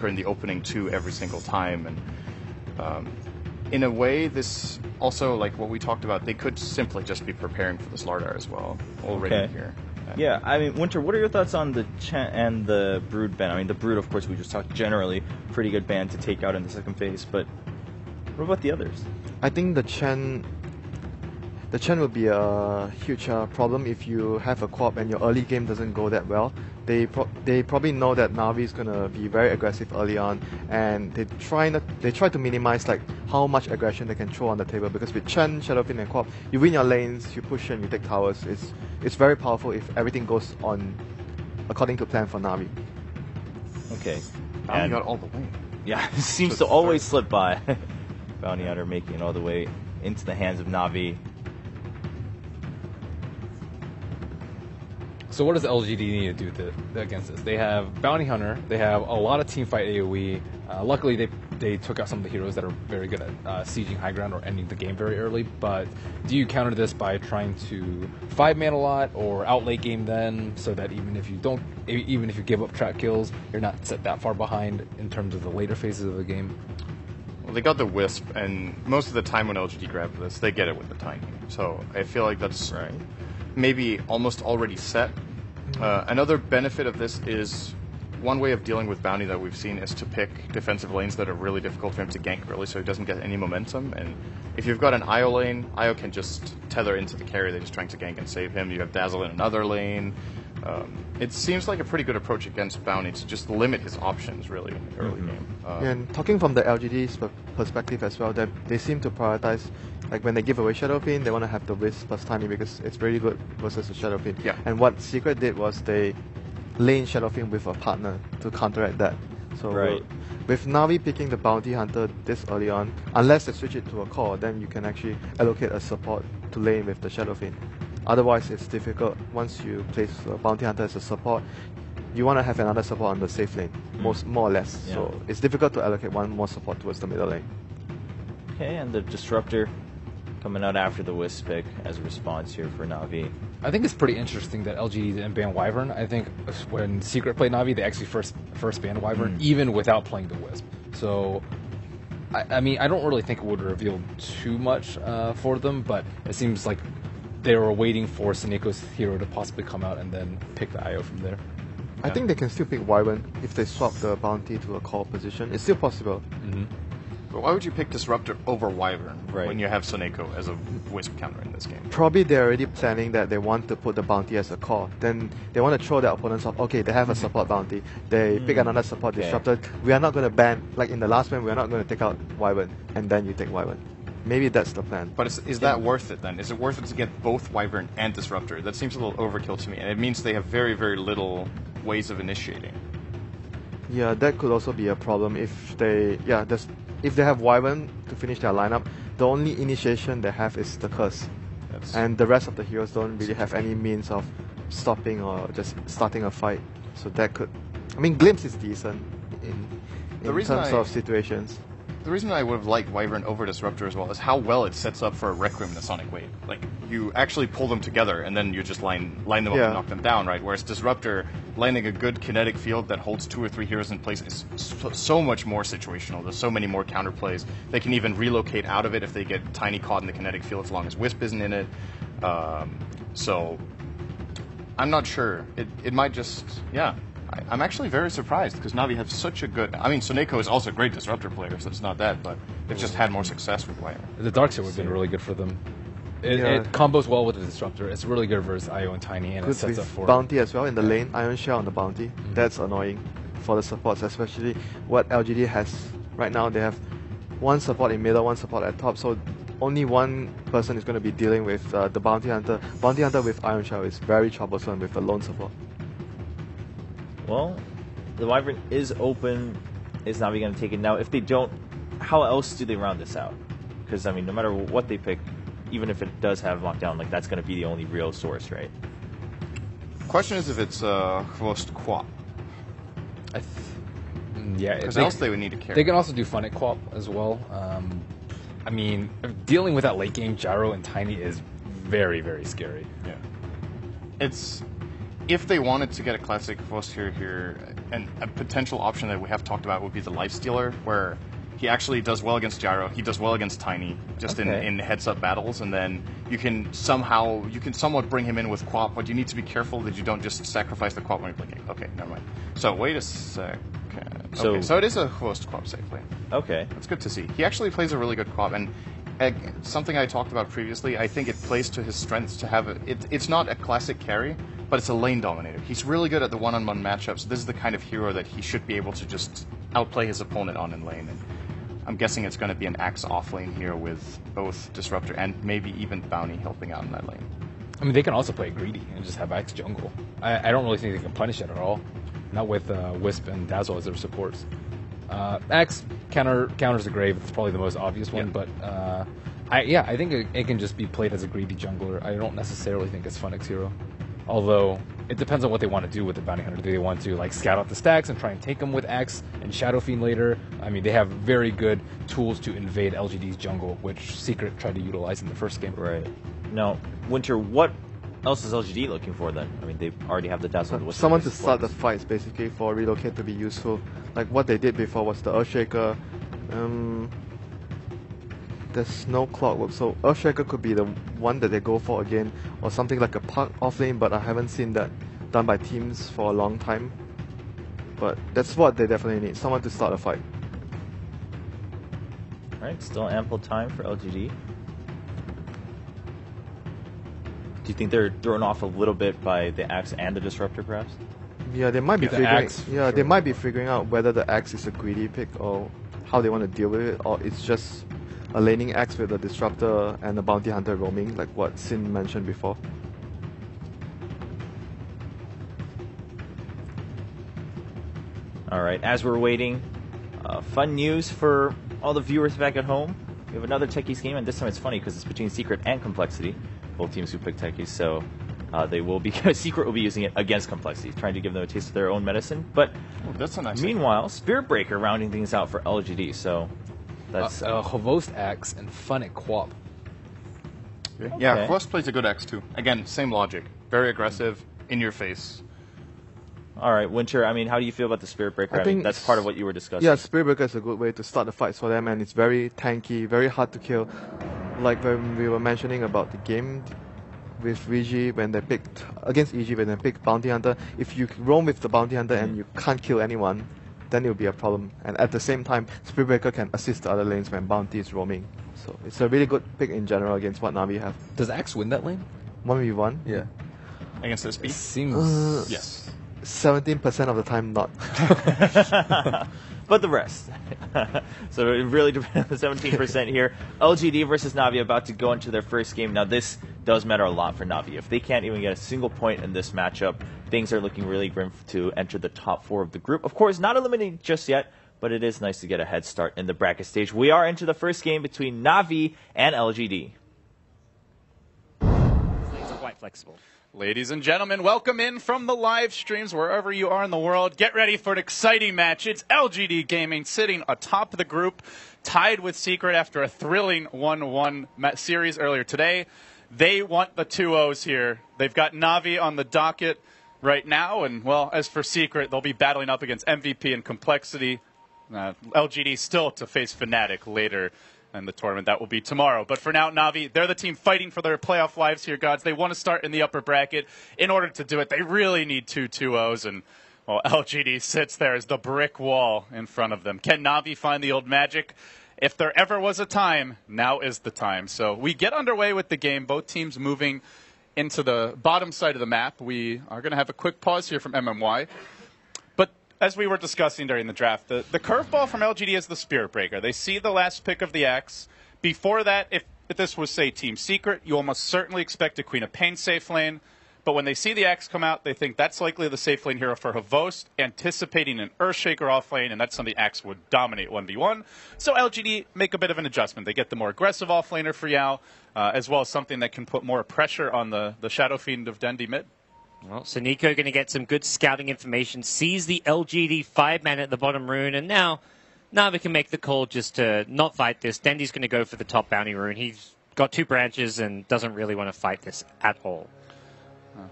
or in the opening 2 every single time. And in a way, this also, like what we talked about, they could simply just be preparing for the Slardar as well already here. Yeah, I mean, Winter, what are your thoughts on the Chen and the Brood ban? I mean, the Brood, of course, we just talked generally, pretty good ban to take out in the second phase, but what about the others? I think the Chen will be a huge problem if you have a co-op and your early game doesn't go that well. They probably know that Na'Vi is gonna be very aggressive early on, and they try to minimize like how much aggression they can throw on the table, because with Chen, Shadowfin, and co-op, you win your lanes, you push and you take towers. It's very powerful if everything goes on according to plan for Na'Vi. Okay. Bounty got all the way. Yeah, it seems to always slip by. Bounty Hunter making it all the way into the hands of Na'Vi. So what does LGD need to do against this? They have Bounty Hunter. They have a lot of teamfight AoE. Luckily, they took out some of the heroes that are very good at sieging high ground or ending the game very early. But do you counter this by trying to 5-man a lot or out late game then, so that even if you give up trap kills, you're not set that far behind in terms of the later phases of the game? Well, they got the Wisp, and most of the time when LGD grabs this, they get it with the Tiny. So I feel like that's right. Maybe almost already set. Another benefit of this is one way of dealing with Bounty that we've seen is to pick defensive lanes that are really difficult for him to gank early so he doesn't get any momentum. And if you've got an Io lane, Io can just tether into the carry that he's trying to gank and save him. You have Dazzle in another lane. It seems like a pretty good approach against Bounty to just limit his options really in the early game. And talking from the LGD's perspective as well, that they seem to prioritize, like when they give away Shadowfin, they want to have the Wisp plus Tiny because it's really good versus the Shadowfin. Yeah. And what Secret did was they lane Shadowfin with a partner to counteract that. So with Na'Vi picking the Bounty Hunter this early on, unless they switch it to a core, then you can actually allocate a support to lane with the Shadowfin. Otherwise, it's difficult. Once you place a Bounty Hunter as a support, you want to have another support on the safe lane, more or less. Yeah. So it's difficult to allocate one more support towards the middle lane. Okay, and the Disruptor coming out after the Wisp pick as a response here for Na'Vi. I think it's pretty interesting that LGD didn't ban Wyvern. I think when Secret played Na'Vi, they actually first banned Wyvern, even without playing the Wisp. So, I mean, I don't really think it would reveal too much for them, but it seems like they were waiting for Saneko's hero to possibly come out and then pick the IO from there. I think they can still pick Wyvern if they swap the Bounty to a core position. It's still possible. But why would you pick Disruptor over Wyvern when you have Soneko as a Wisp counter in this game? Probably they're already planning that they want to put the Bounty as a core. Then they want to throw their opponents off. Okay, they have a support Bounty. They pick another support Disruptor. We are not going to ban, like in the last ban, we are not going to take out Wyvern, and then you take Wyvern. Maybe that's the plan. But is that worth it then? Is it worth it to get both Wyvern and Disruptor? That seems a little overkill to me, and it means they have very, very little ways of initiating. Yeah, that could also be a problem if they have Wyvern to finish their lineup. The only initiation they have is the Curse, and the rest of the heroes don't really have any means of stopping or just starting a fight. So that could, I mean, Glimpse is decent in terms of situations. The reason I would have liked Wyvern over Disruptor as well is how well it sets up for a Requiem and a Sonic Wave. Like, you actually pull them together, and then you just line them up and knock them down, right? Whereas Disruptor, landing a good kinetic field that holds 2 or 3 heroes in place is so much more situational. There's so many more counterplays. They can even relocate out of it if they get Tiny caught in the kinetic field as long as Wisp isn't in it. So, I'm not sure. It might just, I'm actually very surprised because Na'Vi have such a good... I mean, Soneko is also a great Disruptor player, so it's not that, but they've just had more success with Wyvern. The Darkseid would have been really good for them. It combos well with the Disruptor. It's really good versus IO and Tiny, and it sets up for Bounty as well in the lane. Iron Shell on the Bounty. That's annoying for the supports, especially what LGD has right now. They have one support in middle, one support at top, so only one person is going to be dealing with the Bounty Hunter. Bounty Hunter with Iron Shell is very troublesome with a lone support. Well, the Wyvern is open. Is Na'Vi going to take it? Now, if they don't, how else do they round this out? Because, I mean, no matter what they pick, even if it does have lockdown, like, that's going to be the only real source, right? Question is if it's Host Quap. Because else they would need to carry. They can also do Funnet Quap as well. I mean, dealing with that late game Gyro and Tiny is very, very scary. Yeah. if they wanted to get a classic Vost here, and a potential option that we have talked about would be the Lifestealer, where he actually does well against Gyro, he does well against Tiny, just in heads-up battles, and then you can somewhat bring him in with Quap, but you need to be careful that you don't just sacrifice the Quap when you're blinking. Okay, never mind. So, wait a second. So it is a Vost Quap safe lane. Okay. That's good to see. He actually plays a really good Quap, and something I talked about previously, I think it plays to his strengths to have it's not a classic carry, but it's a lane dominator. He's really good at the one-on-one matchups. This is the kind of hero that he should be able to just outplay his opponent on in lane. And I'm guessing it's going to be an Axe off lane here with both Disruptor and maybe even Bounty helping out in that lane. I mean, they can also play greedy and just have Axe jungle. I don't really think they can punish it at all. Not with Wisp and Dazzle as their supports. Axe counters the Grave. It's probably the most obvious one, but I think it can just be played as a greedy jungler. I don't necessarily think it's Funix hero. Although, it depends on what they want to do with the Bounty Hunter. Do they want to like scout out the stacks and try and take them with Axe and Shadow Fiend later? I mean, they have very good tools to invade LGD's jungle, which Secret tried to utilize in the first game. Right. Now, Winter, what else is LGD looking for then? I mean, they already have the Dazzle. Someone to start the fights, basically, for Relocate to be useful. Like what they did before was the Earthshaker. There's no Clockwork, so Earthshaker could be the one that they go for again, or something like a Puck offlane, but I haven't seen that done by teams for a long time. But that's what they definitely need, someone to start a fight. Alright, still ample time for LGD. Do you think they're thrown off a little bit by the Axe and the Disruptor, perhaps? Yeah, they might be figuring. They might be figuring out whether the Axe is a greedy pick or how they want to deal with it, or it's just a laning Axe with a Disruptor and a Bounty Hunter roaming, like what Sin mentioned before. Alright, as we're waiting, fun news for all the viewers back at home. We have another Techies game, and this time it's funny because it's between Secret and Complexity, both teams who pick Techies, so Secret will be using it against Complexity, trying to give them a taste of their own medicine. But that's a nice meanwhile, Spirit Breaker rounding things out for LGD, so that's Havost Axe and Funnic Quap. Okay. Yeah, Frost plays a good Axe too. Again, same logic. Very aggressive, in your face. Alright, Winter, I mean, how do you feel about the Spirit Breaker? I think that's part of what you were discussing. Yeah, Spirit Breaker is a good way to start the fights for them, and it's very tanky, very hard to kill. Like when we were mentioning about the game with VG when they picked against EG when they picked Bounty Hunter, if you roam with the Bounty Hunter and you can't kill anyone, then it will be a problem. And at the same time, Spirit Breaker can assist the other lanes when Bounty is roaming. So it's a really good pick in general against what Na'Vi have. Does Axe win that lane? 1v1? Yeah. Against SP? It seems... yes. 17% of the time not. But the rest. So it really depends on the 17% here. LGD versus Na'Vi about to go into their first game. Now this does matter a lot for Na'Vi. If they can't even get a single point in this matchup, things are looking really grim to enter the top 4 of the group. Of course, not eliminated just yet, but it is nice to get a head start in the bracket stage. We are into the first game between Na'Vi and LGD. Lanes are quite flexible. Ladies and gentlemen, welcome in from the live streams wherever you are in the world. Get ready for an exciting match. It's LGD Gaming sitting atop the group, tied with Secret after a thrilling 1-1 series earlier today. They want the 2-0s here. They've got Na'Vi on the docket right now, and, well, as for Secret, they'll be battling up against MVP and Complexity. LGD still to face Fnatic later in the tournament. That will be tomorrow. But for now, Na'Vi, they're the team fighting for their playoff lives here, gods. They want to start in the upper bracket. In order to do it, they really need 2 2-0s, and, well, LGD sits there as the brick wall in front of them. Can Na'Vi find the old magic? If there ever was a time, now is the time. So we get underway with the game, both teams moving into the bottom side of the map. We are going to have a quick pause here from MMY. As we were discussing during the draft, the curveball from LGD is the Spirit Breaker. They see the last pick of the Axe. Before that, if this was, say, Team Secret, you almost certainly expect a Queen of Pain safe lane. But when they see the Axe come out, they think that's likely the safe lane hero for Havost, anticipating an Earthshaker off lane, and that's something Axe would dominate 1v1. So LGD make a bit of an adjustment. They get the more aggressive off laner for Yao, as well as something that can put more pressure on the Shadow Fiend of Dendi mid. Well, so Nico going to get some good scouting information, sees the LGD 5-man at the bottom rune, and now Na'Vi can make the call just to not fight this. Dendi's going to go for the top bounty rune. He's got 2 branches and doesn't really want to fight this at all.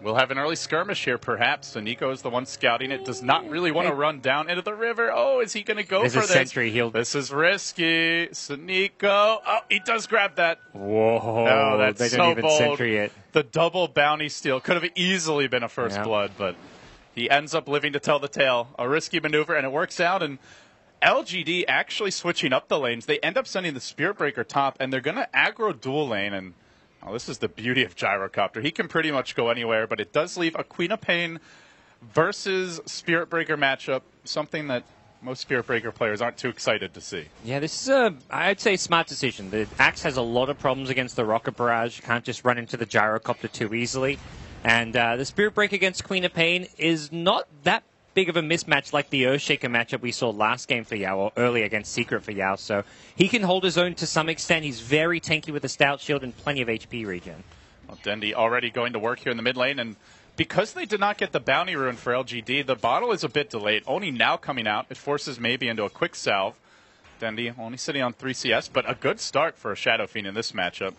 We'll have an early skirmish here, perhaps. Nico is the one scouting it. Does not really want to run down into the river. Oh, is he going to go for this? Sentry. This is risky. Nico. Oh, he does grab that. Whoa. Oh, that's they so don't even bold. sentry it. The double bounty steal could have easily been a first blood, but he ends up living to tell the tale. A risky maneuver, and it works out. And LGD actually switching up the lanes. They end up sending the Spirit Breaker top, and they're going to aggro dual lane. And this is the beauty of Gyrocopter. He can pretty much go anywhere, but it does leave a Queen of Pain versus Spirit Breaker matchup, something that most Spirit Breaker players aren't too excited to see. Yeah, this is I'd say, smart decision. The Axe has a lot of problems against the Rocket Barrage. You can't just run into the Gyrocopter too easily. And the Spirit Breaker against Queen of Pain is not that big of a mismatch like the Earthshaker matchup we saw last game for Yao, or early against Secret for Yao. So he can hold his own to some extent. He's very tanky with a Stout Shield and plenty of HP regen. Well, Dendi already going to work here in the mid lane, and because they did not get the bounty rune for LGD, the bottle is a bit delayed. Only now coming out. It forces maybe into a quick salve. Dendi only sitting on 3 CS, but a good start for a Shadow Fiend in this matchup.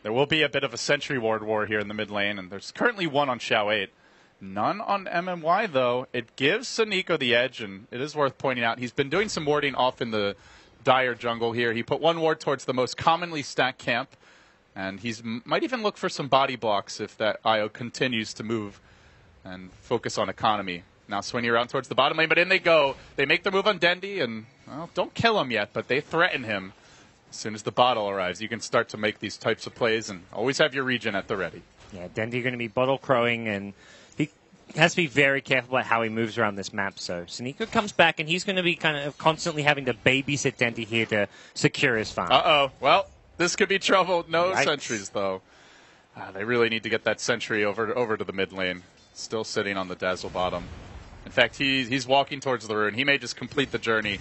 There will be a bit of a Sentry Ward war here in the mid lane, and there's currently one on Xiao 8. None on MMY, though. It gives Sanico the edge, and it is worth pointing out he's been doing some warding off in the Dire jungle here. He put one ward towards the most commonly stacked camp, and he might even look for some body blocks if that IO continues to move and focus on economy. Now swinging around towards the bottom lane, but in they go. They make the move on Dendi, and, well, don't kill him yet, but they threaten him. As soon as the bottle arrives, you can start to make these types of plays and always have your regen at the ready. Yeah, Dendi going to be bottle crowing, and he has to be very careful about how he moves around this map. So Sanico comes back, and he's going to be kind of constantly having to babysit Dendi here to secure his farm. Uh-oh. Well, this could be trouble. No Yikes. sentries, though. They really need to get that sentry over to the mid lane. Still sitting on the Dazzle bottom. In fact, he's walking towards the rune. He may just complete the journey